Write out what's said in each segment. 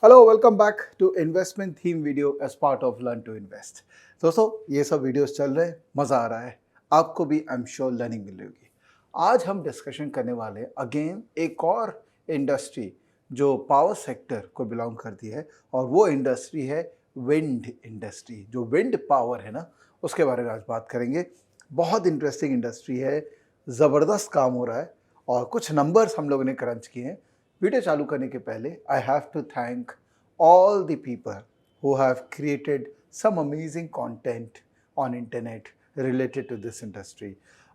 Hello welcome back to investment theme video as part of learn to invest. दोस्तों ये सब videos चल रहे हैं, मज़ा आ रहा है, आपको भी आई एम श्योर लर्निंग मिल रही होगी। आज हम डिस्कशन करने वाले हैं अगेन एक और इंडस्ट्री जो पावर सेक्टर को बिलोंग करती है, और वो इंडस्ट्री है विंड इंडस्ट्री। जो विंड पावर है ना, उसके बारे में आज बात करेंगे। बहुत इंटरेस्टिंग इंडस्ट्री है, ज़बरदस्त काम हो रहा है और कुछ नंबर्स हम लोगों ने क्रंच किए हैं। वीडियो चालू करने के पहले I have to thank all the people who have created some amazing content on internet related to this industry,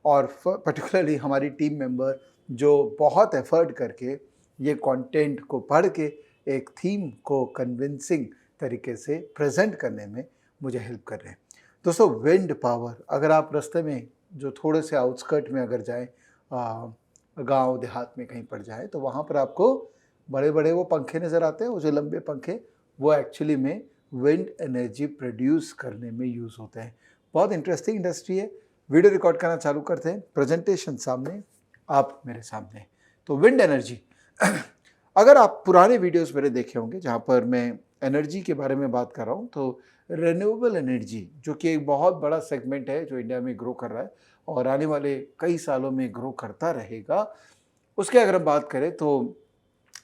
और particularly हमारी टीम मेंबर जो बहुत एफर्ट करके ये कंटेंट को पढ़ के एक थीम को कन्विंसिंग तरीके से प्रेजेंट करने में मुझे हेल्प कर रहे हैं। दोस्तों विंड पावर, अगर आप रास्ते में जो थोड़े से आउटस्कर्ट में अगर जाएं, गांव देहात में कहीं पड़ जाए, तो वहाँ पर आपको बड़े बड़े वो पंखे नज़र आते हैं। वो जो लंबे पंखे, वो एक्चुअली में विंड एनर्जी प्रोड्यूस करने में यूज़ होते हैं। बहुत इंटरेस्टिंग इंडस्ट्री है। वीडियो रिकॉर्ड करना चालू करते हैं। प्रेजेंटेशन सामने, आप मेरे सामने। तो विंड एनर्जी अगर आप पुराने वीडियोस मेरे देखे होंगे जहाँ पर मैं एनर्जी के बारे में बात कर रहा हूँ, तो रिन्यूएबल एनर्जी जो कि एक बहुत बड़ा सेगमेंट है जो इंडिया में ग्रो कर रहा है और आने वाले कई सालों में ग्रो करता रहेगा, उसके अगर हम बात करें तो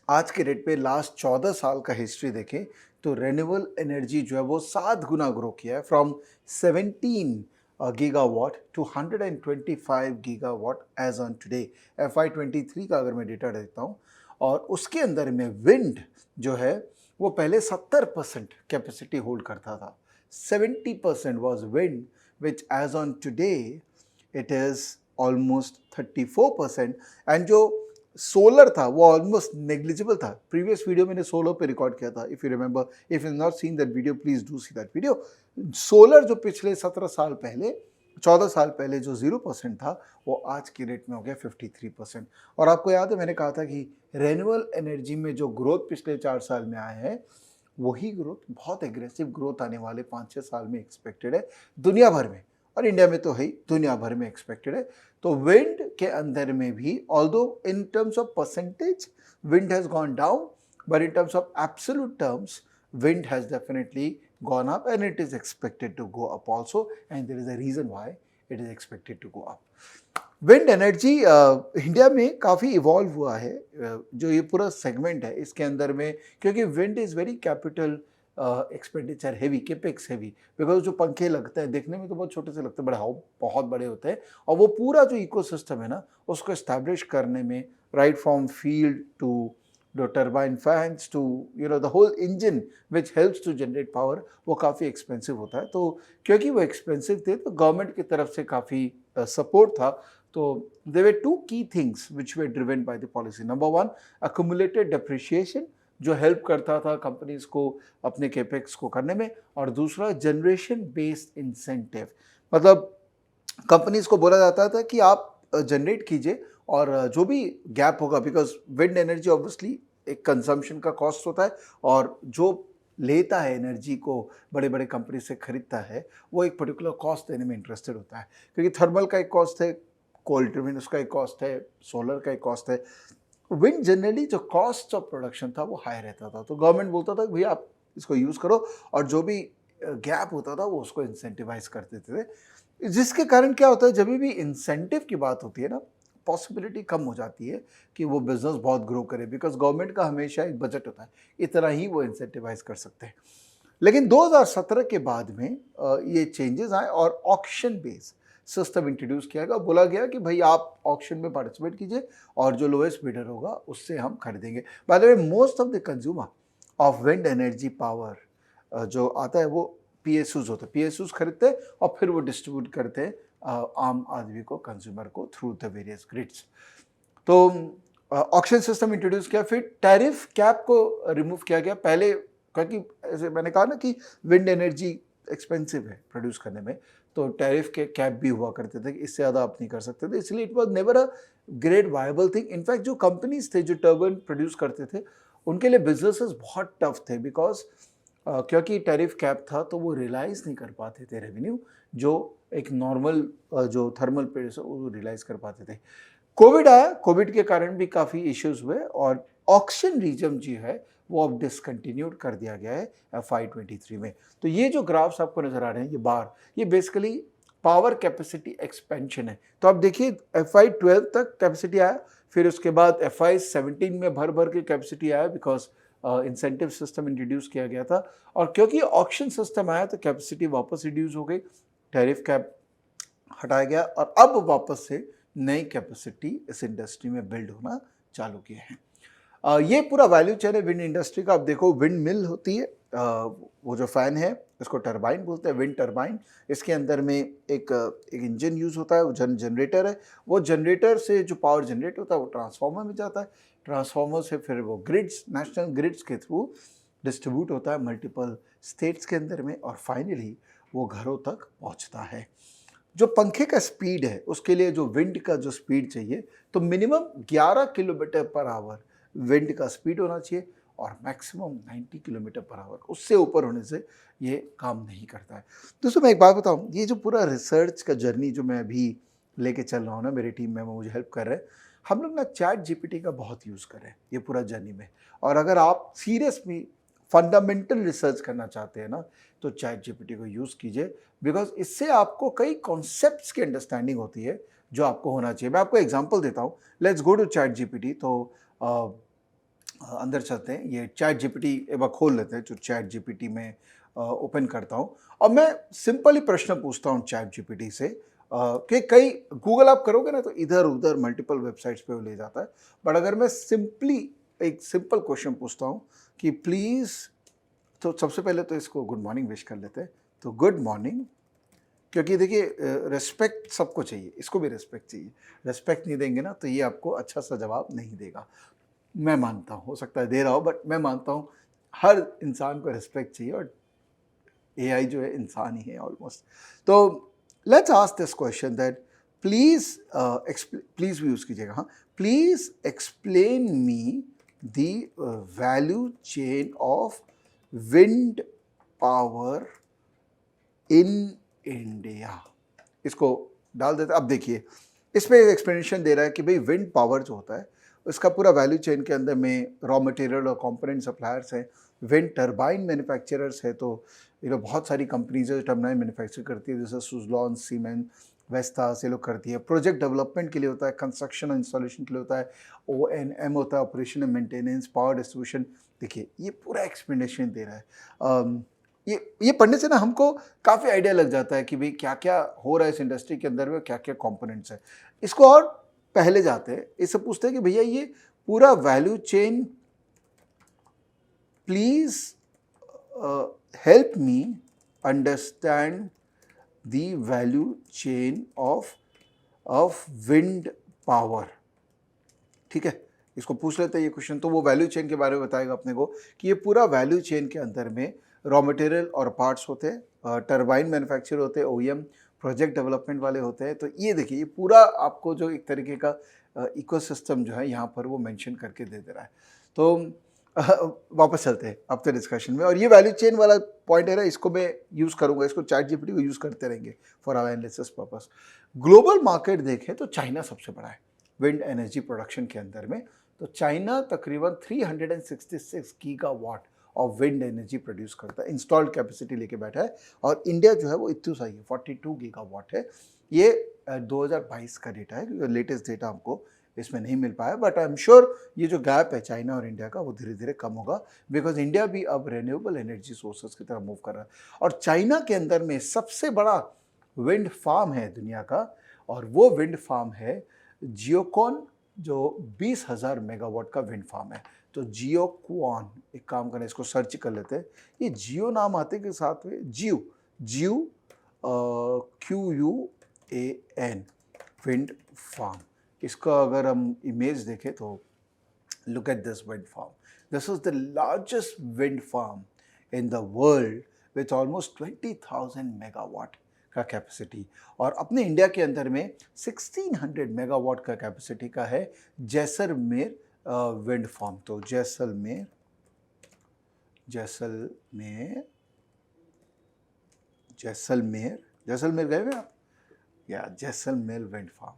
आज के डेट पे लास्ट 14 साल का हिस्ट्री देखें तो रिन्यूएबल एनर्जी जो है वो 7 गुना ग्रो किया है, from 17 gigawatt to 125 gigawatt as on today. FY23 का अगर मैं डेटा देखता हूँ, और उसके अंदर में विंड जो है वो पहले 70% कैपेसिटी होल्ड करता था। 70% was wind, which as on today it is almost 34%। And जो सोलर था वो ऑलमोस्ट नेग्लिजिबल था। प्रीवियस वीडियो मैंने सोलर पे रिकॉर्ड किया था, if you remember, if you not seen that video please do see that video. Solar जो पिछले 17 साल पहले, 14 साल पहले जो 0% था, वो आज की रेट में हो गया 53%। और आपको याद है मैंने कहा था कि रिन्यूएबल एनर्जी में जो ग्रोथ पिछले 4 साल में आए हैं, वही ग्रोथ, बहुत एग्रेसिव ग्रोथ आने वाले 5-6 साल में एक्सपेक्टेड है दुनिया भर में, और इंडिया में तो है ही, दुनिया भर में एक्सपेक्टेड है। तो विंड के अंदर में भी, although in terms of percentage wind has gone down, but in terms of absolute terms wind has definitely gone up, and it is expected to go up also, and there is a reason why it is expected to go up. Wind energy India में काफ़ी evolve हुआ है। जो ये पूरा segment है इसके अंदर में, क्योंकि wind is very capital expenditure heavy, capex heavy, because जो पंखे लगते हैं देखने में तो बहुत छोटे से लगते हैं, बट हाँ बहुत बड़े होते हैं। और वो पूरा जो इकोसिस्टम है ना, उसको इस्टेब्लिश करने में, right from field to the turbine fans to the whole engine which helps to generate power, वो काफ़ी एक्सपेंसिव होता है। तो क्योंकि वो एक्सपेंसिव थे तो गवर्नमेंट की तरफ से काफ़ी सपोर्ट था। तो there were two key things which were driven by the policy. Number one, accumulated depreciation जो हेल्प करता था कंपनीज को अपने केपेक्स को करने में, और दूसरा जनरेशन बेस्ड इंसेंटिव, मतलब कंपनीज को बोला जाता था कि आप जनरेट कीजिए, और जो भी गैप होगा, बिकॉज विंड एनर्जी ऑब्वियसली एक कंजम्पशन का कॉस्ट होता है, और जो लेता है एनर्जी को बड़े बड़े कंपनी से खरीदता है, वो एक पर्टिकुलर कॉस्ट देने में इंटरेस्टेड होता है, क्योंकि थर्मल का एक कॉस्ट है, कोल्ड टर्बाइन उसका एक कॉस्ट है, सोलर का एक कॉस्ट है। विंड जनरली जो कॉस्ट ऑफ प्रोडक्शन था वो हाई रहता था, तो गवर्नमेंट बोलता था भैया आप इसको यूज़ करो, और जो भी गैप होता था वो उसको इंसेंटिवाइज कर देते थे। जिसके कारण क्या होता है, जब भी इंसेंटिव की बात होती है ना, पॉसिबिलिटी कम हो जाती है कि वो बिजनेस बहुत ग्रो करे, बिकॉज गवर्नमेंट का हमेशा एक बजट होता है, इतना ही वो इंसेंटिवाइज कर सकते हैं। लेकिन 2017 के बाद में ये चेंजेस आए और ऑक्शन बेस्ड सिस्टम इंट्रोड्यूस किया गया। बोला गया कि भाई आप ऑक्शन में पार्टिसिपेट कीजिए, और जो लोएस्ट बिडर होगा उससे हम खरीदेंगे। By the way, most of the consumer of wind energy power जो आता है वो PSUs होते हैं। PSUs खरीदते हैं और फिर वो डिस्ट्रीब्यूट करते हैं आम आदमी को, कंज्यूमर को, थ्रू द वेरियस ग्रिड्स। तो ऑक्शन सिस्टम इंट्रोड्यूस किया, फिर टैरिफ कैप को रिमूव किया गया। पहले, क्योंकि ऐसे मैंने कहा ना कि विंड एनर्जी एक्सपेंसिव है प्रोड्यूस करने में, तो टैरिफ के कैप भी हुआ करते थे कि इससे ज़्यादा आप नहीं कर सकते थे, इसलिए it was never a great viable thing. In fact जो कंपनीज थे जो टर्बाइन प्रोड्यूस करते थे, उनके लिए बिजनेसेस बहुत टफ थे, बिकॉज क्योंकि टैरिफ कैप था तो वो रियलाइज़ नहीं कर पाते थे रेवेन्यू, जो एक नॉर्मल जो थर्मल प्रोड्यूसर वो रियलाइज़ कर पाते थे। कोविड आया, कोविड के कारण भी काफ़ी इश्यूज हुए, और ऑक्शन रीजन जो है वो अब डिसकंटिन्यूड कर दिया गया है FY23 में। तो ये जो ग्राफ्स आपको नज़र आ रहे हैं ये बार, ये बेसिकली पावर कैपेसिटी एक्सपेंशन है। तो आप देखिए FY12 तक कैपेसिटी आया, फिर उसके बाद FY17 में भर भर के कैपेसिटी आया बिकॉज इंसेंटिव सिस्टम इंट्रोड्यूस किया गया था, और क्योंकि ऑक्शन सिस्टम आया तो कैपेसिटी वापस रिड्यूस हो गई, टैरिफ कैप हटाया गया और अब वापस से नई कैपेसिटी इस इंडस्ट्री में बिल्ड होना चालू किए हैं। ये पूरा वैल्यू चेन है विंड इंडस्ट्री का। आप देखो विंड मिल होती है, वो जो फैन है इसको टरबाइन बोलते हैं, विंड टरबाइन। इसके अंदर में एक इंजन यूज़ होता है, वो जनरेटर है। वो जनरेटर से जो पावर जनरेट होता है वो ट्रांसफार्मर में जाता है, ट्रांसफार्मर से फिर वो ग्रिड्स, नेशनल ग्रिड्स के थ्रू डिस्ट्रीब्यूट होता है मल्टीपल स्टेट्स के अंदर में, और फाइनली वो घरों तक पहुंचता है। जो पंखे का स्पीड है उसके लिए जो विंड का जो स्पीड चाहिए, तो minimum 11 kilometre per hour wind का स्पीड होना चाहिए और मैक्सिमम 90 किलोमीटर पर आवर, उससे ऊपर होने से ये काम नहीं करता है। दोस्तों मैं एक बात बताऊं, ये जो पूरा रिसर्च का जर्नी जो मैं अभी लेके चल रहा हूँ ना, मेरी टीम में मुझे हेल्प कर रहे हैं, हम लोग ना चैट जीपीटी का बहुत यूज़ कर रहे हैं ये पूरा जर्नी में। और अगर आप सीरियस में फंडामेंटल रिसर्च करना चाहते हैं ना, तो चैट जीपीटी को यूज़ कीजिए, बिकॉज इससे आपको कई कॉन्सेप्ट्स की अंडरस्टैंडिंग होती है जो आपको होना चाहिए। मैं आपको एग्जांपल देता हूँ, let's go to chat GPT. तो अंदर चलते हैं, ये चैट जीपीटी एक बार खोल लेते हैं, जो चैट जीपीटी में ओपन करता हूँ और मैं सिंपल ही प्रश्न पूछता हूँ चैट जीपीटी से कि कई गूगल आप करोगे ना तो इधर उधर मल्टीपल वेबसाइट्स पे वो ले जाता है, बट अगर मैं सिंपली एक सिंपल क्वेश्चन पूछता हूँ कि प्लीज़, तो सबसे पहले तो इसको गुड मॉर्निंग विश कर लेते हैं। तो गुड मॉर्निंग, क्योंकि देखिए रिस्पेक्ट सबको चाहिए, इसको भी रिस्पेक्ट चाहिए। रिस्पेक्ट नहीं देंगे ना तो ये आपको अच्छा सा जवाब नहीं देगा। मैं मानता हूँ, हो सकता है दे रहा हो, बट मैं मानता हूँ हर इंसान को रिस्पेक्ट चाहिए, और एआई जो है इंसान ही है ऑलमोस्ट। तो let's ask this question that please please भी यूज़ कीजिएगा, हाँ, please explain me the value chain of wind power in India. इसको डाल देते हैं। अब देखिए इस पे एक्सप्लेनेशन दे रहा है कि भाई विंड पावर जो होता है उसका पूरा वैल्यू चेन के अंदर में रॉ मटेरियल और कंपोनेंट सप्लायर्स हैं, विंड टरबाइन मैन्युफैक्चरर्स है। तो बहुत सारी कंपनीज है टर्बाइन मैन्युफैक्चर करती है, जैसे सुजलॉन, सीमेंट, वेस्टास, ये लोग करती है। प्रोजेक्ट डेवलपमेंट के लिए होता है, कंस्ट्रक्शन और इंस्टॉलेशन के लिए होता है, ONM होता है, operation and maintenance, power distribution. देखिए ये पूरा एक्सप्लेनेशन दे रहा है। ये पढ़ने से ना हमको काफ़ी आइडिया लग जाता है कि भाई क्या क्या हो रहा है इस इंडस्ट्री के अंदर में, क्या क्या कंपोनेंट्स है। इसको और पहले जाते हैं, इससे पूछते हैं कि भैया ये पूरा value chain please help me understand the value chain of wind power. ठीक है, इसको पूछ लेते हैं ये क्वेश्चन। तो वो वैल्यू चेन के बारे में बताएगा अपने को कि ये पूरा वैल्यू चेन के अंदर में रॉ मटेरियल और पार्ट्स होते हैं, टरबाइन मैन्युफैक्चर होते हैं, OEM, प्रोजेक्ट डेवलपमेंट वाले होते हैं। तो ये देखिए ये पूरा आपको जो एक तरीके का इकोसिस्टम जो है यहाँ पर वो मेंशन करके दे रहा है। तो वापस चलते हैं अब तो डिस्कशन में, और ये वैल्यू चेन वाला पॉइंट है ना, इसको मैं यूज़ करूँगा, इसको चैट जीपीटी को यूज़ करते रहेंगे for our analysis purpose. Global market देखें तो चाइना सबसे बड़ा है विंड एनर्जी प्रोडक्शन के अंदर में। तो चाइना तकरीबन 366 gigawatt of wind energy produce करता है, इंस्टॉल्ड कैपेसिटी लेके बैठा है। और इंडिया जो है वो इतनी सा ही है, 42 गीगावाट है। ये 2022 का डेटा है, लेटेस्ट डेटा हमको इसमें नहीं मिल पाया, बट आई एम श्योर ये जो गैप है चाइना और इंडिया का वो धीरे धीरे कम होगा, बिकॉज इंडिया भी अब रिन्यूएबल एनर्जी सोर्सेज की तरफ मूव कर रहा है। और चाइना के अंदर में सबसे बड़ा विंड फार्म है दुनिया का, और वो विंड फार्म है जियोकॉन, जो 20,000 मेगावाट का विंड फार्म है। तो जियोक्वान, एक काम करें इसको सर्च कर लेते हैं, ये जियो नाम आते के साथ में जियो QUAN विंड फार्म। इसका अगर हम इमेज देखें तो look at this wind farm, this is the largest wind farm in the world with almost 20,000 megawatt का कैपेसिटी। और अपने इंडिया के अंदर में 1600 मेगावाट का कैपेसिटी का है जैसलमेर विंड फार्म। तो जैसलमेर गए हुए आप, या जैसलमेर विंड फार्म।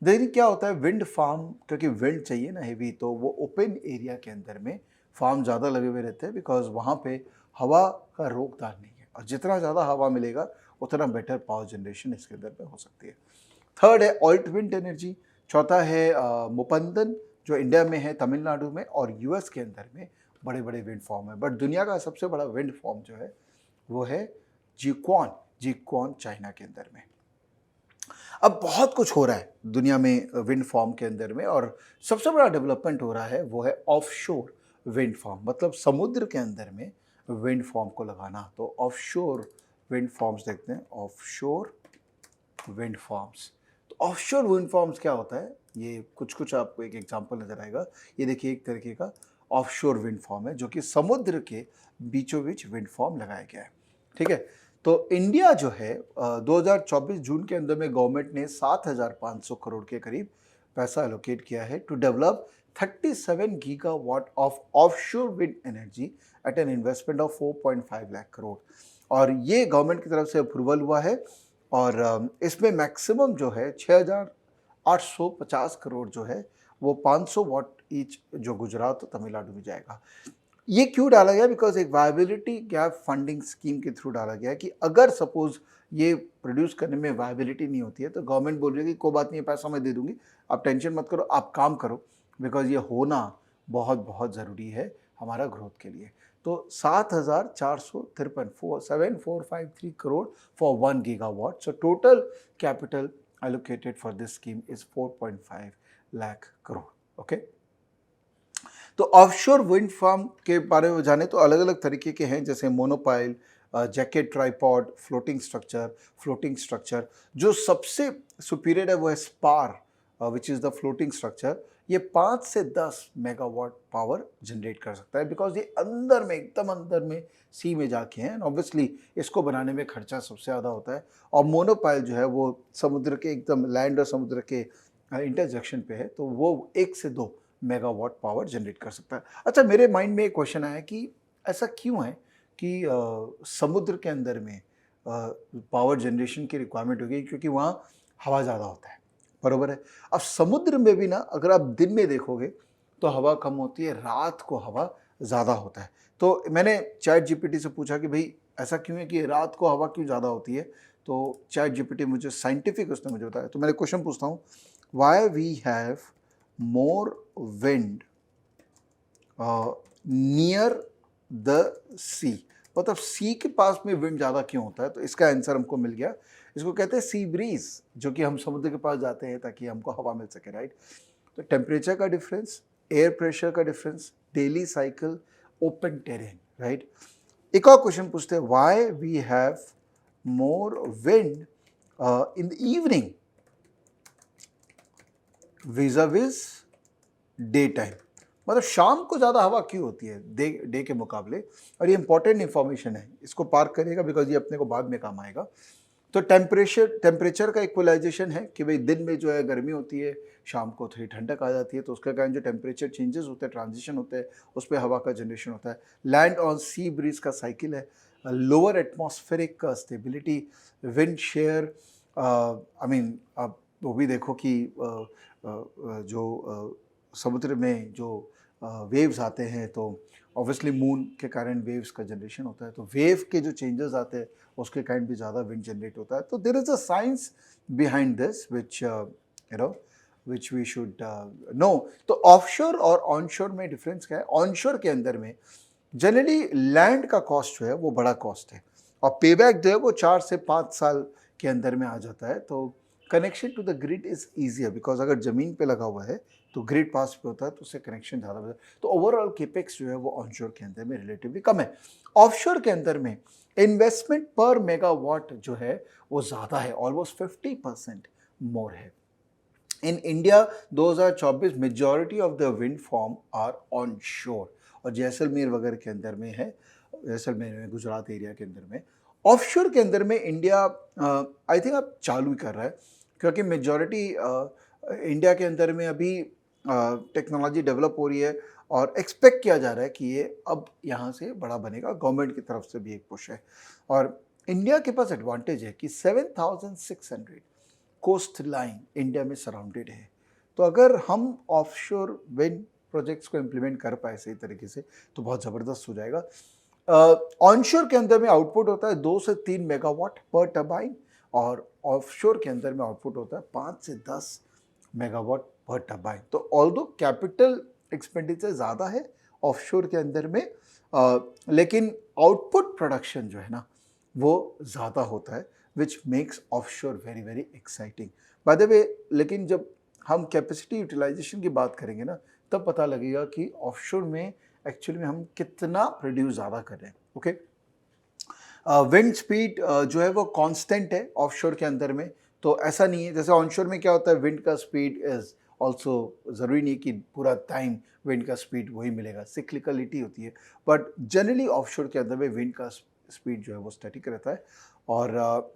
देखिए क्या होता है विंड फार्म, क्योंकि विंड चाहिए ना हेवी, तो वो ओपन एरिया के अंदर में फार्म ज़्यादा लगे हुए रहते हैं बिकॉज वहाँ पे हवा का रोकथाम नहीं है, और जितना ज़्यादा हवा मिलेगा उतना बेटर पावर जनरेशन इसके अंदर में हो सकती है। थर्ड है ऑल्ट विंड एनर्जी। चौथा है मुपंदन, जो इंडिया में है, तमिलनाडु में और यूएस के अंदर में बड़े बड़े विंड फॉर्म है। बट दुनिया का सबसे बड़ा विंड फॉर्म जो है वो है जिक्वान, जिक्वान चाइना के अंदर में। अब बहुत कुछ हो रहा है दुनिया में विंड फार्म के अंदर में, और सबसे बड़ा डेवलपमेंट हो रहा है वो है ऑफशोर विंड फार्म, मतलब समुद्र के अंदर में विंड फार्म को लगाना। तो ऑफशोर विंड फार्म्स देखते हैं, ऑफशोर विंड फार्म्स। तो ऑफशोर विंड फार्म्स क्या होता है, ये कुछ आपको एक एग्जांपल नजर आएगा। ये देखिए एक तरीके का ऑफशोर विंड फार्म है जो कि समुद्र के बीचों बीच विंड फार्म लगाया गया है। ठीक है, तो इंडिया जो है 2024 जून के अंदर में गवर्नमेंट ने 7,500 करोड़ के करीब पैसा एलोकेट किया है to develop 37 gigawatt of offshore wind energy at an investment of 4.5 lakh crore. और ये गवर्नमेंट की तरफ से अप्रूवल हुआ है, और इसमें मैक्सिमम जो है 6,850 करोड़ जो है वो 500 वाट ईच जो गुजरात और तमिलनाडु में जाएगा। ये क्यों डाला गया, बिकॉज एक वायबिलिटी गैप फंडिंग स्कीम के थ्रू डाला गया है कि अगर सपोज ये प्रोड्यूस करने में वायबिलिटी नहीं होती है तो गवर्नमेंट बोल रही है कि कोई बात नहीं, पैसा मैं दे दूंगी, आप टेंशन मत करो, आप काम करो, बिकॉज ये होना बहुत बहुत ज़रूरी है हमारा ग्रोथ के लिए। तो 7,453 crore for 1 gigawatt. So total capital allocated for this scheme is 4.5 lakh crore. Okay, तो ऑफशोर विंड फार्म के बारे में जाने तो अलग अलग तरीके के हैं, जैसे मोनोपाइल, जैकेट ट्राइपॉड, फ्लोटिंग स्ट्रक्चर। जो सबसे सुपीरियर है वो है spar, which is the floating structure. ये 5 से 10 मेगावाट पावर जनरेट कर सकता है, बिकॉज ये अंदर में, एकदम अंदर में सी में जाके हैं, ऑब्वियसली इसको बनाने में खर्चा सबसे ज़्यादा होता है। और मोनोपाइल जो है वो समुद्र के एकदम लैंड और समुद्र के इंटरजेक्शन पे है, तो वो 1 से 2 मेगावाट पावर जनरेट कर सकता है। अच्छा, मेरे माइंड में एक क्वेश्चन आया कि ऐसा क्यों है कि समुद्र के अंदर में पावर जनरेशन की रिक्वायरमेंट होगी, क्योंकि वहाँ हवा ज़्यादा होता है, बरोबर है। अब समुद्र में भी ना, अगर आप दिन में देखोगे तो हवा कम होती है, रात को हवा ज़्यादा होता है। तो मैंने चैट जीपीटी से पूछा कि भाई ऐसा क्यों है कि रात को हवा क्यों ज़्यादा होती है, तो चैट जीपीटी मुझे साइंटिफिक उसने मुझे बताया। तो मैंने क्वेश्चन पूछता हूँ, why we have more wind near the sea, मतलब सी के पास में विंड ज़्यादा क्यों होता है। तो इसका आंसर हमको मिल गया, इसको कहते हैं सी ब्रीज, जो कि हम समुद्र के पास जाते हैं ताकि हमको हवा मिल सके, राइट। तो टेम्परेचर का डिफरेंस, एयर प्रेशर का difference, daily cycle, open terrain, right. एक और क्वेश्चन पूछते हैं, why we have more wind in the evening vis day time, मतलब शाम को ज़्यादा हवा क्यों होती है डे के मुकाबले। और ये इंपॉर्टेंट इंफॉर्मेशन है, इसको पार्क करिएगा बिकॉज ये अपने को बाद में काम आएगा। तो टेम्परेचर का इक्वलाइजेशन है कि भाई दिन में जो है गर्मी होती है, शाम को थोड़ी ठंडक आ जाती है, तो उसके कारण जो टेम्परेचर चेंजेस होते हैं, ट्रांजिशन होते हैं, उस पर हवा का जनरेशन होता है। लैंड ऑन सी ब्रीज का साइकिल है, lower atmospheric stability, wind shear, I mean आप वो भी देखो कि जो समुद्र में जो वेव्स आते हैं, तो ऑब्वियसली मून के कारण वेव्स का जनरेशन होता है, तो वेव के जो चेंजेस आते हैं उसके कारण भी ज़्यादा विंड जनरेट होता है। तो there is a science behind this which which we should know. तो ऑफशोर और ऑनशोर में डिफरेंस क्या है। ऑनशोर के अंदर में जनरली लैंड का कॉस्ट जो है वो बड़ा कॉस्ट है, और पेबैक जो है वो 4 से 5 साल के अंदर में आ जाता है। तो connection to the grid is easier, because अगर ज़मीन पे लगा हुआ है तो ग्रिड पास पे होता है, तो उससे कनेक्शन ज़्यादा होता है। तो ओवरऑल केपेक्स जो है वो ऑनशोर के अंदर में रिलेटिवली कम है। ऑफशोर के अंदर में इन्वेस्टमेंट पर मेगावाट जो है वो ज़्यादा है, ऑलमोस्ट 50% मोर है। In India 2024 majority of the wind farm are onshore, और जैसलमेर वगैरह के अंदर में है, जैसलमेर में, गुजरात एरिया के अंदर में। ऑफशोर के अंदर में इंडिया आई थिंक अब चालू ही कर रहा है, क्योंकि मेजॉरिटी इंडिया के अंदर में अभी टेक्नोलॉजी डेवलप हो रही है, और एक्सपेक्ट किया जा रहा है कि ये अब यहाँ से बड़ा बनेगा। गवर्नमेंट की तरफ से भी एक पुश है, और इंडिया के पास एडवांटेज है कि 7,600 कोस्ट लाइन इंडिया में सराउंडेड है। तो अगर हम ऑफशोर विंड प्रोजेक्ट्स को इम्प्लीमेंट कर पाए सही तरीके से तो बहुत ज़बरदस्त हो जाएगा। ऑनशोर के अंदर में आउटपुट होता है 2 से 3 मेगावाट पर टरबाइन और ऑफशोर के अंदर में आउटपुट होता है 5 से 10 मेगावाट पर टरबाइन। तो ऑल्दो कैपिटल एक्सपेंडिचर ज़्यादा है ऑफशोर के अंदर में, लेकिन आउटपुट प्रोडक्शन जो है ना वो ज़्यादा होता है, which makes offshore very very exciting. By the way, लेकिन जब हम कैपेसिटी यूटिलाइजेशन की बात करेंगे ना तब पता लगेगा कि ऑफशोर में एक्चुअली में हम कितना प्रोड्यूस ज़्यादा कर रहे हैं। ओके, विंड स्पीड जो है वो कांस्टेंट है ऑफशोर के अंदर में, तो ऐसा नहीं है जैसे ऑनशोर में क्या होता है, विंड का स्पीड इज ऑल्सो, ज़रूरी नहीं कि पूरा टाइम विंड का स्पीड वही मिलेगा, सिक्लिकलिटी होती है, बट जनरली ऑफशोर के अंदर में विंड का स्पीड जो है वो स्टैटिक रहता है। और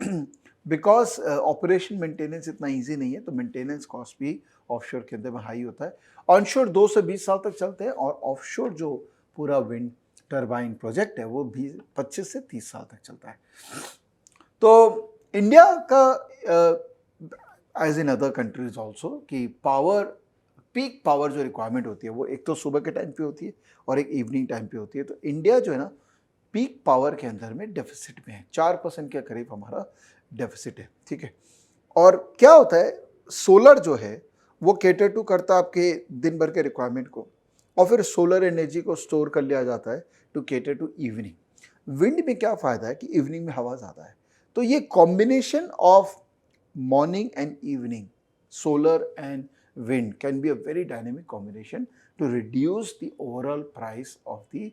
बिकॉज ऑपरेशन मेंटेनेंस इतना इजी नहीं है तो मेंटेनेंस कॉस्ट भी ऑफशोर के अंदर में हाई होता है। ऑनशोर 2 से 20 साल तक चलते हैं और ऑफशोर जो पूरा विंड टरबाइन प्रोजेक्ट है वो 25 से 30 साल तक चलता है। तो इंडिया का as in other countries also कि पावर, पीक पावर जो रिक्वायरमेंट होती है वो एक तो सुबह के टाइम पे होती है और एक इवनिंग टाइम पे होती है। तो इंडिया जो है ना पीक पावर के अंदर में डेफिसिट में है, 4% के करीब हमारा डेफिसिट है, ठीक है। और क्या होता है, सोलर जो है वो केटर टू करता है आपके दिन भर के रिक्वायरमेंट को, और फिर सोलर एनर्जी को स्टोर कर लिया जाता है to cater to evening. Wind में क्या फ़ायदा है कि इवनिंग में हवा ज़्यादा है, तो ये combination of morning and evening, solar and wind can be a very dynamic combination to reduce the overall price of the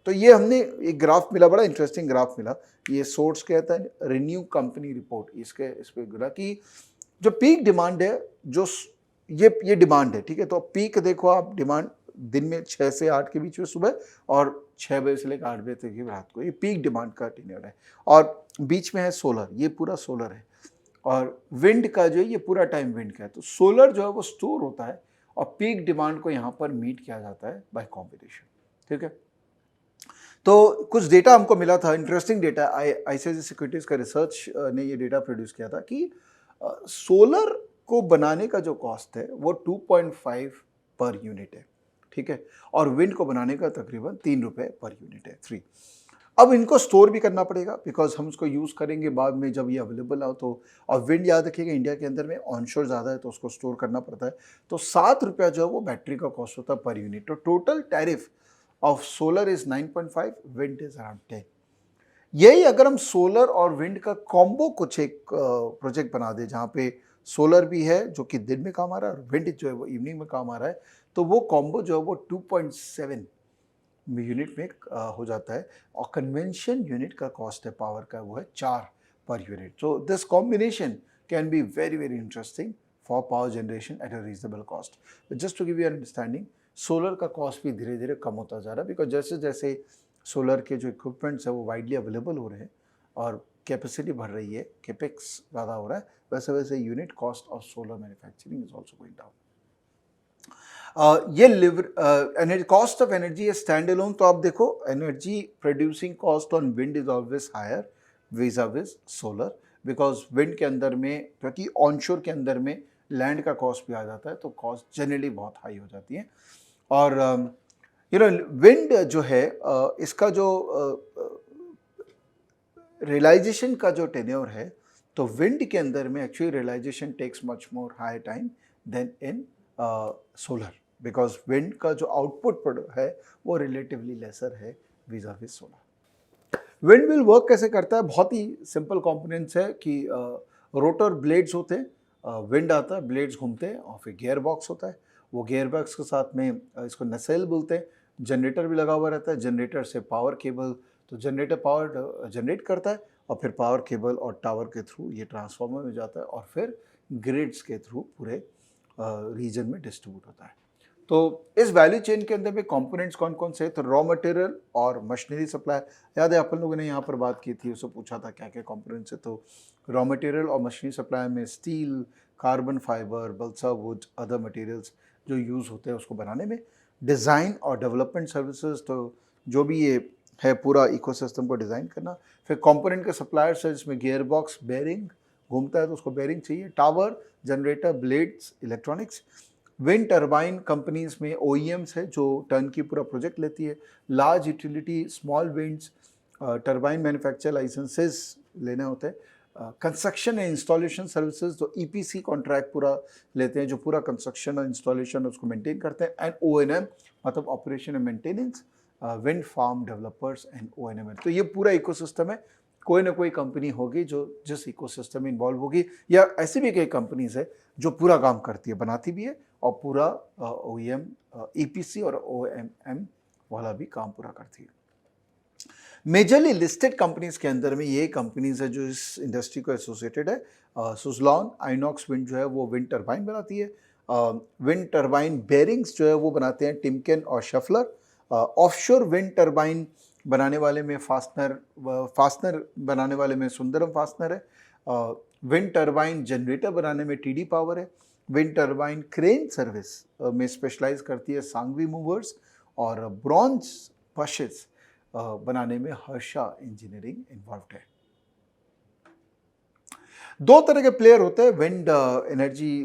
तो ये हमने एक ग्राफ मिला, बड़ा इंटरेस्टिंग ग्राफ मिला, ये सोर्स कहता है रिन्यू कंपनी रिपोर्ट, इस पे गिरा कि जो पीक डिमांड है, जो ये डिमांड है, ठीक है। तो पीक देखो आप, डिमांड दिन में 6 से 8 के बीच में सुबह और 6 बजे से लेकर 8 बजे तक की रात को, ये पीक डिमांड का टेन्योर है। और बीच में है सोलर, ये पूरा सोलर है, और विंड का जो है ये पूरा टाइम विंड का है। तो सोलर जो है वो स्टोर होता है और पीक डिमांड को यहाँ पर मीट किया जाता है बाय कॉम्बिनेशन, ठीक है। तो कुछ डेटा हमको मिला था, इंटरेस्टिंग डेटा, आईसीआईसीआई सिक्योरिटीज का रिसर्च ने ये डेटा प्रोड्यूस किया था कि सोलर को बनाने का जो कॉस्ट है वो 2.5 पर यूनिट है, ठीक है, और विंड को बनाने का तकरीबन 3 रुपये पर यूनिट है, 3। अब इनको स्टोर भी करना पड़ेगा बिकॉज हम उसको यूज़ करेंगे बाद में जब ये अवेलेबल हो तो। और विंड याद रखिएगा इंडिया के अंदर में ऑनशोर ज़्यादा है तो उसको स्टोर करना पड़ता है, तो 7 रुपया जो है वो बैटरी का कॉस्ट होता है पर यूनिट। तो total tariff of solar is 9.5, wind is around 10। यही अगर हम सोलर और विंड का कॉम्बो कुछ एक प्रोजेक्ट बना दे जहाँ पे सोलर भी है जो कि दिन में काम आ रहा है और विंड जो है वो इवनिंग में काम आ रहा है, तो वो कॉम्बो जो है वो 2.7 यूनिट में हो जाता है। और कन्वेंशन यूनिट का कॉस्ट है पावर का वो है 4 per unit. So this combination can be very very interesting for power generation at a reasonable cost. Just to give you understanding, solar का कॉस्ट भी धीरे धीरे कम होता जा रहा है बिकॉज जैसे जैसे सोलर के जो इक्विपमेंट्स है वो वाइडली अवेलेबल हो रहे हैं और कैपेसिटी बढ़ रही है, कैपेक्स ज़्यादा हो रहा है, वैसे वैसे unit cost of solar manufacturing is also going down. ये एनर्जी कॉस्ट ऑफ एनर्जी है स्टैंड अलोन, तो आप देखो energy producing cost on wind is always higher vis solar, because wind के अंदर में, क्योंकि ऑनशोर के अंदर में लैंड का कॉस्ट भी आ जाता है तो कॉस्ट जनरली बहुत हाई हो जाती है। और विंड जो है इसका जो रियलाइजेशन का जो टेन्योर है, तो विंड के अंदर में actually realisation takes much more high time than in solar, because wind का जो आउटपुट है वो रिलेटिवली लेसर है vis-a-vis solar. Wind will work कैसे करता है, बहुत ही सिंपल कंपोनेंट्स है कि रोटर ब्लेड्स होते हैं, विंड आता है, ब्लेड्स घूमते हैं और फिर गियर बॉक्स होता है, वो गियर बॉक्स के साथ में इसको नसेल बोलते हैं, जनरेटर भी लगा हुआ रहता है, जनरेटर से पावर केबल, तो जनरेटर पावर जनरेट करता है और फिर पावर केबल और टावर के थ्रू ये ट्रांसफार्मर में जाता है और फिर ग्रिड्स के थ्रू पूरे रीजन में डिस्ट्रीब्यूट होता है। तो इस वैल्यू चेन के अंदर में कंपोनेंट्स कौन कौन से हैं, तो रॉ मटेरियल और मशीनरी सप्लाई, याद है अपन लोगों ने यहाँ पर बात की थी, उससे पूछा था क्या क्या कंपोनेंट्स है, तो रॉ मटेरियल और मशीनरी सप्लाई में steel, carbon fibre, balsa wood, other materials जो यूज़ होते हैं उसको बनाने में, डिज़ाइन और डेवलपमेंट सर्विसेज, तो जो भी ये है पूरा इकोसिस्टम को डिज़ाइन करना, फिर कंपोनेंट के सप्लायर्स है जिसमें गियर बॉक्स, बेयरिंग घूमता है तो उसको बेयरिंग चाहिए, tower, generator, blades, electronics, wind turbine companies में OEMs है जो टर्न की पूरा प्रोजेक्ट लेती है, large utility small winds turbine manufacture licences लेने होते हैं, कंस्ट्रक्शन एंड इंस्टॉलेशन सर्विसेज तो EPC कॉन्ट्रैक्ट पूरा लेते हैं जो पूरा कंस्ट्रक्शन और इंस्टॉलेशन उसको मेंटेन करते हैं, एंड O&M मतलब operation and maintenance, wind farm developers and O&M। तो ये पूरा इकोसिस्टम है, कोई ना कोई कंपनी होगी जो जिस इकोसिस्टम में इन्वॉल्व होगी, या ऐसी भी कई कंपनीज है जो पूरा काम करती है, बनाती भी है और पूरा OEM EPC और O&M वाला भी काम पूरा करती है। मेजरली लिस्टेड कंपनीज के अंदर में ये कंपनीज है जो इस इंडस्ट्री को एसोसिएटेड है। सुजलॉन आइनॉक्स विंड जो है वो विंड टरबाइन बनाती है, विंड टरबाइन बेरिंग्स जो है वो बनाते हैं टिमकेन और शफलर, ऑफशोर विंड टरबाइन बनाने वाले में फास्टनर बनाने वाले में सुंदरम फास्टनर है, विंड टरबाइन जनरेटर बनाने में TD पावर है, विंड टरबाइन क्रेन सर्विस में स्पेशलाइज करती है सांगवी मूवर्स, और ब्रॉन्ज बशेस बनाने में हर्षा इंजीनियरिंग इन्वॉल्व है। दो तरह के प्लेयर होते हैं विंड एनर्जी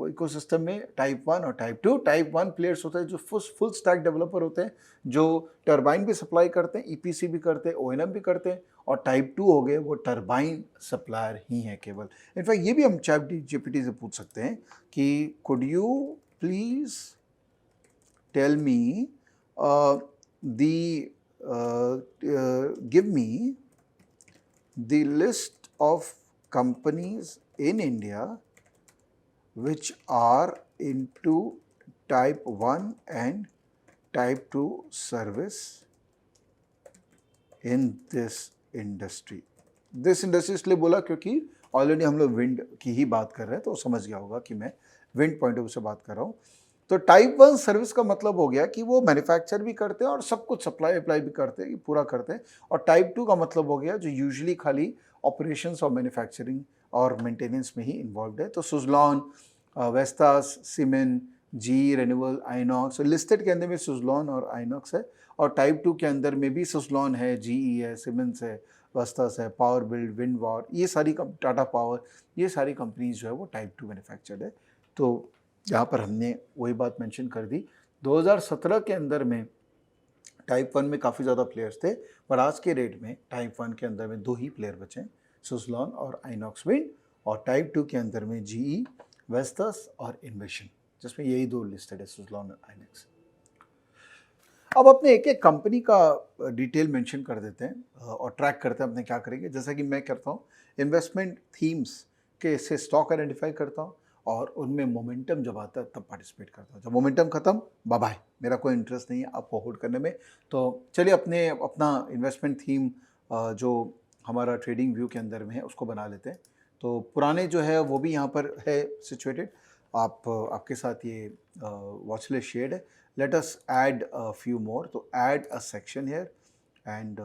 इकोसिस्टम में, टाइप 1 और टाइप 2। टाइप 1 प्लेयर्स होते हैं जो फुल स्टैक डेवलपर होते हैं, जो टरबाइन भी सप्लाई करते हैं, EPC भी करते हैं, O&M भी करते हैं, और टाइप 2 हो गए वो टरबाइन सप्लायर ही हैं केवल। इनफैक्ट ये भी हम ChatGPT से पूछ सकते हैं कि could you please tell me give me the list of companies in India which are into type 1 and type 2 service in this industry। This industry इसलिए बोला क्योंकि ऑलरेडी हम लोग विंड की ही बात कर रहे हैं, तो समझ गया होगा कि मैं विंड पॉइंट ऑफ व्यू से बात कर रहा हूँ। तो टाइप 1 सर्विस का मतलब हो गया कि वो मैन्युफैक्चर भी करते हैं और सब कुछ सप्लाई अप्लाई भी करते हैं, पूरा करते हैं। और टाइप 2 का मतलब हो गया जो यूजुअली खाली ऑपरेशंस और मैन्युफैक्चरिंग और मेंटेनेंस में ही इन्वॉल्व है। तो सुजलॉन, वेस्टास, सीमेन, जी रेन्यूएबल, आइनॉक्स, लिस्टेड के अंदर में सुजलॉन और आइनॉक्स है, और टाइप 2 के अंदर में भी सुजलॉन है, GE है, सीमेंस है, वेस्टास है, पावर बिल्ड, विंडवार, ये सारी टाटा पावर, ये सारी कंपनीज जो है वो टाइप 2 मैन्युफैक्चर्ड है। तो यहाँ पर हमने वही बात मेंशन कर दी। 2017 के अंदर में टाइप 1 में काफ़ी ज़्यादा प्लेयर्स थे, पर आज के रेट में टाइप 1 के अंदर में 2 ही प्लेयर बचे हैं, सुजलॉन और आइनॉक्स विंड, और टाइप 2 के अंदर में GE, वेस्टस और इन्वेशन, जिसमें यही 2 लिस्टेड है, सुजलॉन और आइनॉक्स। अब अपने एक एक कंपनी का डिटेल मेंशन कर देते हैं और ट्रैक करते हैं अपने क्या करेंगे। जैसा कि मैं करता हूँ, इन्वेस्टमेंट थीम्स के से स्टॉक आइडेंटिफाई करता हूँ और उनमें मोमेंटम जब आता है तब पार्टिसिपेट करता हूँ। जब मोमेंटम खत्म, बाय बाय, मेरा कोई इंटरेस्ट नहीं है आपको होल्ड करने में। तो चलिए अपना इन्वेस्टमेंट थीम जो हमारा ट्रेडिंग व्यू के अंदर में है उसको बना लेते हैं। तो पुराने जो है वो भी यहाँ पर है सिचुएटेड, आपके साथ ये वॉच लिस्ट शेयर्ड है। Let us add a few more, तो add a section here and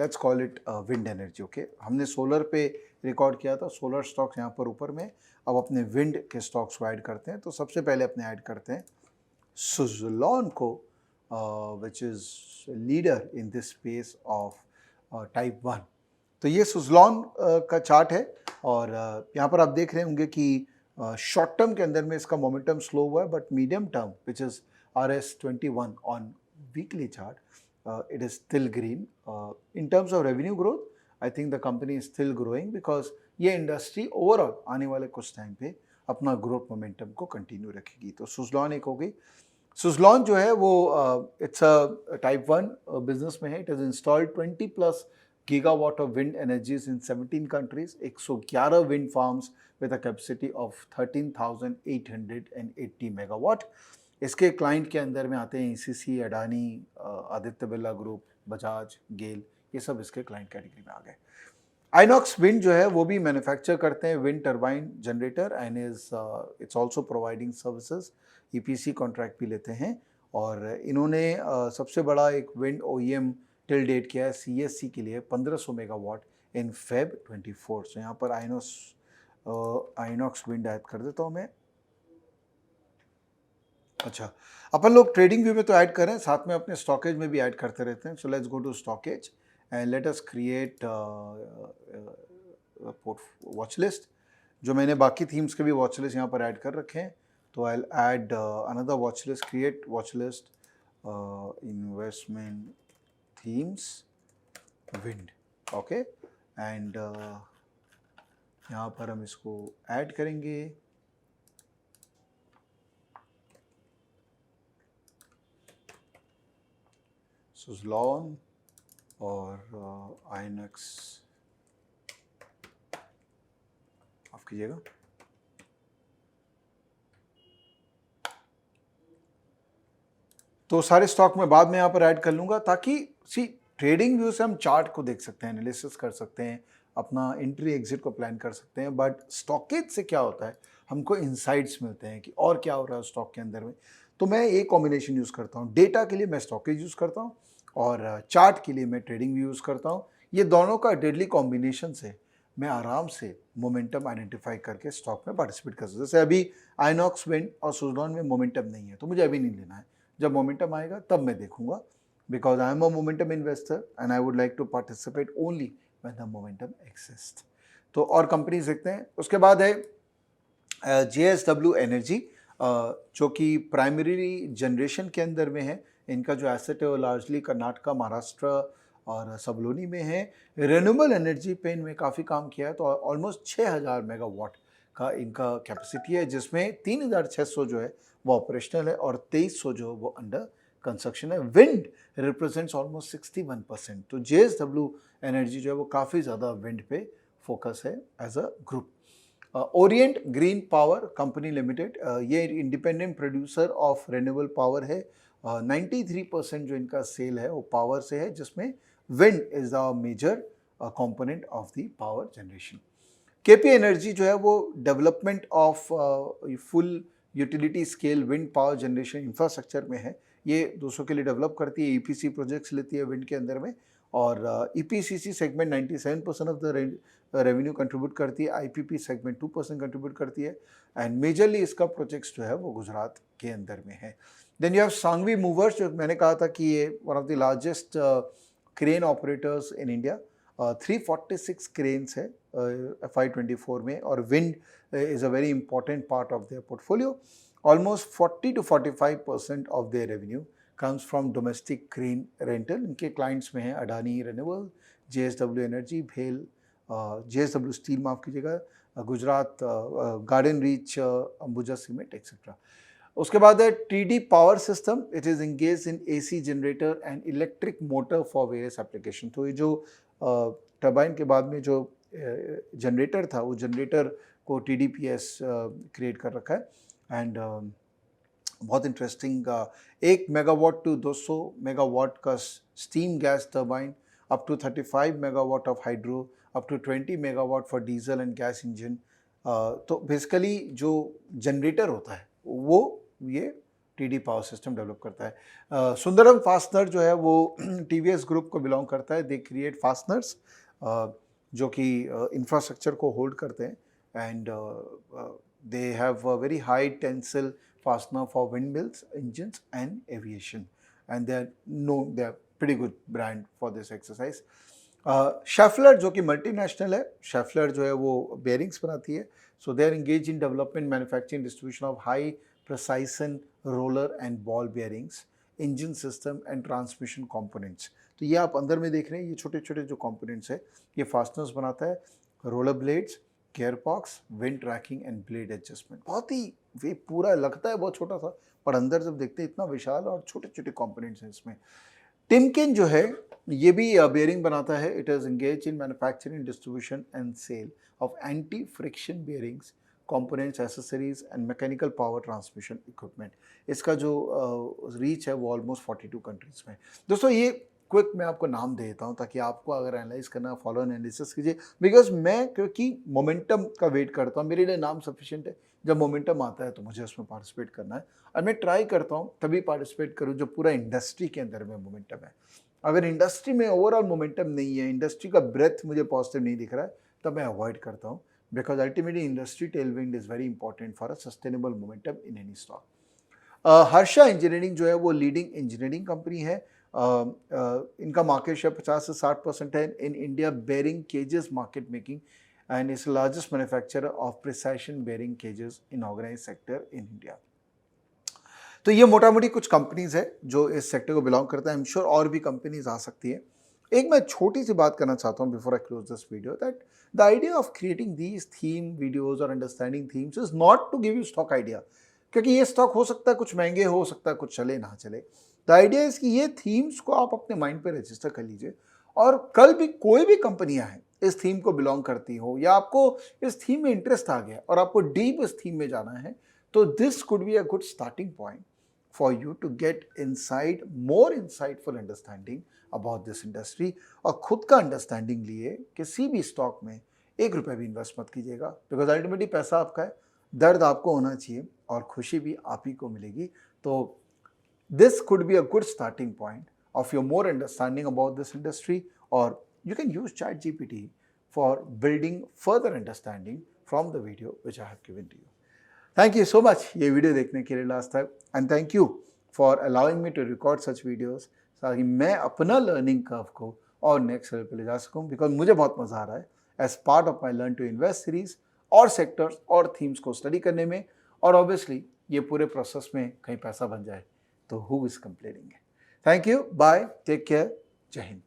let's call it wind energy। Okay, हमने सोलर पे रिकॉर्ड किया था, सोलर स्टॉक्स यहाँ पर ऊपर में। अब अपने विंड के स्टॉक्स को ऐड करते हैं। तो सबसे पहले अपने ऐड करते हैं सुजलॉन को, which is leader in this space of type 1। तो ये सुजलॉन का चार्ट है, और यहाँ पर आप देख रहे होंगे कि शॉर्ट टर्म के अंदर में इसका मोमेंटम स्लो हुआ है, but medium term which is RS21 on weekly chart, it is still green. In terms of revenue growth, I think the company is still growing because ये इंडस्ट्री ओवरऑल आने वाले कुछ टाइम पे अपना growth momentum को continue रखेगी। तो सुजलॉन एक हो गई। सुजलॉन जो है वो इट्स अ टाइप 1 बिजनेस में है। It is installed 20+ gigawatt of wind energies in 17 countries, 111 wind farms with a capacity of 13,880 megawatt. इसके क्लाइंट के अंदर में आते हैं ECC, अडानी, आदित्य बिरला ग्रुप, बजाज, गेल, ये सब इसके क्लाइंट कैटेगरी में आ गए। आइनॉक्स विंड जो है वो भी मैन्युफैक्चर करते हैं wind turbine generator and it's also providing services, EPC contract भी लेते हैं। और इन्होंने सबसे बड़ा एक विंड OEM टिल डेट किया है CSC के लिए 1500 मेगावाट इन Feb 24। सो यहाँ पर आइनॉक्स विंड ऐड कर देता हूँ मैं। अच्छा, अपन लोग ट्रेडिंग व्यू में तो ऐड करें, साथ में अपने स्टॉकेज में भी ऐड करते रहते हैं। So let's go to StockEdge and let us create watch list. जो मैंने बाकी थीम्स के भी वॉच लिस्ट यहाँ पर ऐड कर रखे हैं। तो I add another watch list, create watch list investment themes wind, okay. And यहाँ पर हम इसको ऐड करेंगे। सुज़लॉन और आइनक्स, माफ कीजिएगा, तो सारे स्टॉक मैं बाद में यहाँ पर ऐड कर लूँगा, ताकि ट्रेडिंग व्यू से हम चार्ट को देख सकते हैं, एनालिसिस कर सकते हैं, अपना एंट्री एग्जिट को प्लान कर सकते हैं। बट स्टॉकेज से क्या होता है, हमको इनसाइट्स मिलते हैं कि और क्या हो रहा है स्टॉक के अंदर में। तो मैं एक कॉम्बिनेशन यूज़ करता हूँ, डेटा के लिए मैं स्टॉकेज यूज़ करता हूँ और चार्ट के लिए मैं ट्रेडिंग व्यू यूज़ करता हूँ। ये दोनों का डेडली कॉम्बिनेशन से मैं आराम से मोमेंटम आइडेंटिफाई करके स्टॉक में पार्टिसिपेट कर सकता हूँ। जैसे अभी आइनॉक्स, विंड और सुज़लॉन में मोमेंटम नहीं है, तो मुझे अभी नहीं लेना है, जब मोमेंटम आएगा तब मैं देखूंगा, because I am a momentum investor and I would like to participate only when the momentum exist. तो और कंपनीज देखते हैं। उसके बाद है JSW एनर्जी, जो कि प्राइमरी जनरेशन के अंदर में है। इनका जो एसेट है वो लार्जली कर्नाटका, महाराष्ट्र और सबलोनी में है। रिन्यूएबल एनर्जी पे इनमें काफ़ी काम किया है, तो ऑलमोस्ट 6000 मेगावाट का इनका कैपेसिटी है, जिसमें 3600 जो है वो ऑपरेशनल है और 2300 जो वो अंडर कंस्ट्रक्शन है। Wind represents almost 61%। तो JSW एनर्जी जो है वो काफ़ी ज़्यादा विंड पे फोकस है as a group. Orient green power company limited, ये independent producer of renewable power है। 93% जो इनका सेल है वो पावर से है, जिसमें wind is the major component of the power generation. KP energy जो है वो development of full utility scale wind power generation infrastructure में है। ये दूसरों के लिए डेवलप करती है, EPC प्रोजेक्ट्स लेती है विंड के अंदर में, और EPCC segment 97% of the revenue contribute करती है, IPP सेगमेंट 2% कंट्रीब्यूट करती है, एंड मेजरली इसका प्रोजेक्ट्स जो है वो गुजरात के अंदर में है। Then you have Sanghvi movers, जो मैंने कहा था कि ये one of the largest crane operators in India. 346 cranes है FY24 में, और wind is a very important part of their portfolio. Almost 40 to 45% of their revenue comes from domestic crane rental. इनके क्लाइंट्स में हैं अडानी रिन्यूएबल, JSW एनर्जी, भेल, JSW steel, माफ़ कीजिएगा, Gujarat garden reach, Ambuja cement etcetera. उसके बाद है TD power system, it is engage in AC generator and electric motor for various application. तो ये जो टर्बाइन के बाद में जो जनरेटर था, वो जनरेटर को TDPS क्रिएट कर रखा है। एंड बहुत इंटरेस्टिंग, 1 मेगावाट टू 200 मेगावाट का steam gas turbine, up to 35 megawatt of hydro, up to 20 megawatt for diesel and gas engine. तो बेसिकली जो जनरेटर होता है वो ये TD पावर सिस्टम डेवलप करता है। सुंदरम फास्टनर जो है वो TVS ग्रुप को बिलोंग करता है। दे क्रिएट फास्टनर्स जो कि इंफ्रास्ट्रक्चर को होल्ड करते हैं, and they have a very high tensile fastener for wind mills, engines and aviation, and they are pretty good brand for this exercise. Schaeffler जो कि मल्टीनेशनल है, शेफलर जो है वो बेयरिंग्स बनाती है। So they are engage in development, manufacturing, distribution of high precision roller and ball bearings, engine system and transmission components. तो ये आप अंदर में देख रहे हैं, ये छोटे छोटे जो कंपोनेंट्स है ये फास्टनर्स बनाता है, roller blades, gear box, wind tracking and blade adjustment. बहुत ही वे पूरा लगता है बहुत छोटा सा, पर अंदर जब देखते हैं इतना विशाल और छोटे छोटे कंपोनेंट्स हैं इसमें। टिमकिन जो है ये भी बेयरिंग बनाता है। It is engage in manufacturing, distribution and sale of anti friction bearings, components, accessories and mechanical power transmission equipment. इसका जो रीच है वो ऑलमोस्ट 42 कंट्रीज में। दोस्तों ये क्विक मैं आपको नाम दे देता हूँ ताकि आपको अगर एनालाइज करना, फॉलो एनालिसिस कीजिए, बिकॉज मैं क्योंकि मोमेंटम का वेट करता हूँ, मेरे लिए नाम सफिशिएंट है। जब मोमेंटम आता है तो मुझे उसमें पार्टिसिपेट करना है, और मैं ट्राई करता हूँ तभी पार्टिसिपेट करूँ जब पूरा इंडस्ट्री के अंदर में मोमेंटम है। अगर इंडस्ट्री में ओवरऑल मोमेंटम नहीं है, इंडस्ट्री का ब्रेथ मुझे पॉजिटिव नहीं दिख रहा है, तब मैं अवॉइड करता हूँ, because ultimately industry Tailwind is very important for a sustainable momentum in any stock. Harsha engineering जो है वो लीडिंग इंजीनियरिंग कंपनी है। इनका मार्केट शेयर 50 से 60% है in India bearing cages market making, and is the largest manufacturer of precision bearing cages in organized sector in India. तो ये मोटा मोटी कुछ कंपनीज है जो इस सेक्टर को बिलोंग करता है. आई एम श्योर और भी कंपनीज आ सकती है. एक मैं छोटी सी बात करना चाहता हूँ before I close this video, that the idea of creating these theme videos और understanding themes is not to give you stock idea, क्योंकि ये स्टॉक हो सकता है कुछ महंगे, हो सकता है कुछ चले ना चले. द आइडिया इज कि ये थीम्स को आप अपने माइंड पे रजिस्टर कर लीजिए, और कल भी कोई भी कंपनियां हैं इस थीम को बिलोंग करती हो, या आपको इस थीम में इंटरेस्ट आ गया और आपको डीप इस थीम में जाना है, तो this could be a good starting point for you to get more insightful understanding about this industry. और खुद का अंडरस्टैंडिंग लिए किसी भी स्टॉक में 1 रुपया भी इन्वेस्ट मत कीजिएगा, बिकॉज अल्टीमेटली पैसा आपका है, दर्द आपको होना चाहिए और खुशी भी आप ही को मिलेगी. तो this could be a good starting point of your more understanding about this industry, और you can use ChatGPT for building further understanding from the video which I have given to you. Thank you so much ये video देखने के लिए last तक, and thank you for allowing me to record such videos, ताकि मैं अपना learning curve को और नेक्स्ट लेवल पे ले जा सकूं, बिकॉज मुझे बहुत मज़ा आ रहा है as part of my learn to invest series और सेक्टर्स और थीम्स को स्टडी करने में, और ऑब्वियसली ये पूरे प्रोसेस में कहीं पैसा बन जाए तो who is complaining. Thank you, bye, take care, जय हिंद.